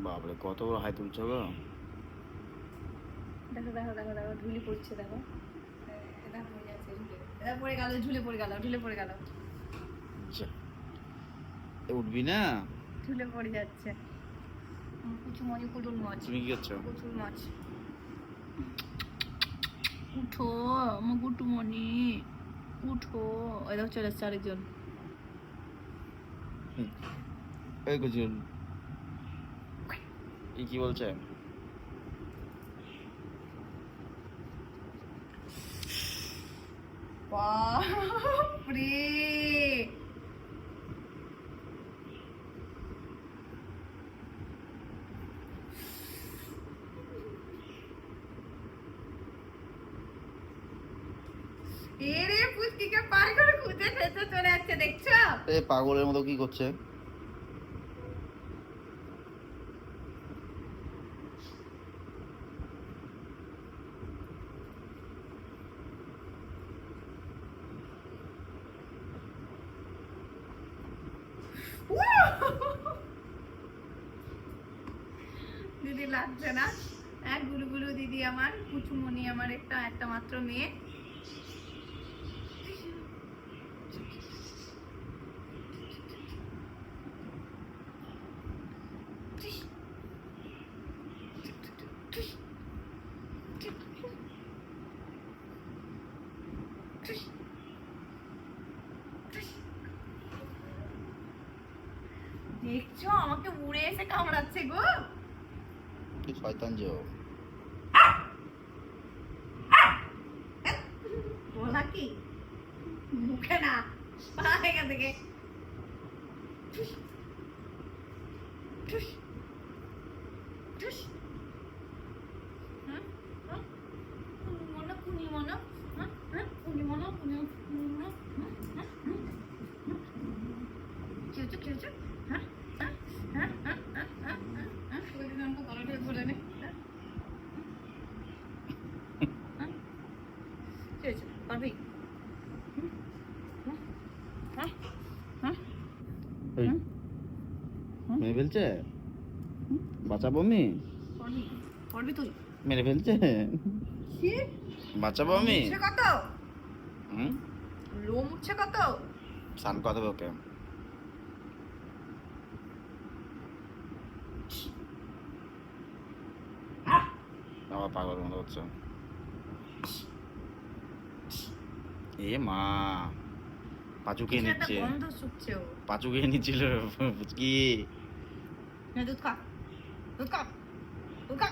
বাপরে কত বড় হাই তুলছো গো। দেখো দেখো দেখো দেখো ঝুলে পড়ছে দেখো। দেখো হয়ে যাচ্ছে ঝুলে। এটা পড়ে গেল, ঝুলে পড়ে গেল, ঝুলে পড়ে গেল। উঠবি না? ঝুলে পড়ে যাচ্ছে। কুচু মনি কুটুল মাছ। তুমি কি করছো? কুচুল মাছ। উঠো আমার কুটু মনি, উঠো। ওই দেখো চলে এসছে আরেকজন। এই কুচুল কি বলছে? বাপরে এরে পুচকিকে পার করে খুঁজে খেতে চলে যাচ্ছে দেখছো? এ পাগলের মতো কি করছে? দিদি লাগছে না? এক গুলু গুলু দিদি আমার, কুচুমনি আমার একটা একটা মাত্র মেয়ে। দেখছো আমাকে উড়ে এসে কামড়াচ্ছে গো। কি শয়তান যে ও। বলা কি মুখে না, পা এখান থেকে। কুনি মনো কুনি মনো কুনি মনো কি হচ্ছে কি হচ্ছে? হ্যাঁ হ্যাঁ হ্যাঁ হ্যাঁ হ্যাঁ হ্যাঁ হ্যাঁ ওই দিন আমাকে গলাটা ধরে নে। কি হয়েছে পারবি? মেরে ফেলছে? বাঁচাবো আমি? পারবি পারবি তুই? মেরে ফেলছে? কি বাঁচাবো আমি? উঠছে কত? লোম উঠছে কত? স্নান করাতে হবে ওকে। আবার পাগলের মতো হচ্ছে। এ মা পাঁচু খেয়ে নিচ্ছে, গন্ধ শুকছে ও। পাঁচু খেয়ে নিচ্ছিল পুচকি। না দুধ খা, দুধ খা, দুধ খা,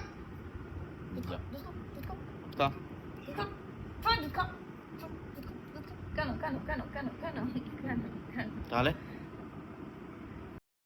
দুধ খা, দুধ খা, দুধ খা, কা দুধ খা, খা দুধ খা, দুধ খা, দুধ খা। কেন কেন কেন কেন কেন কেন কেন? তাহলে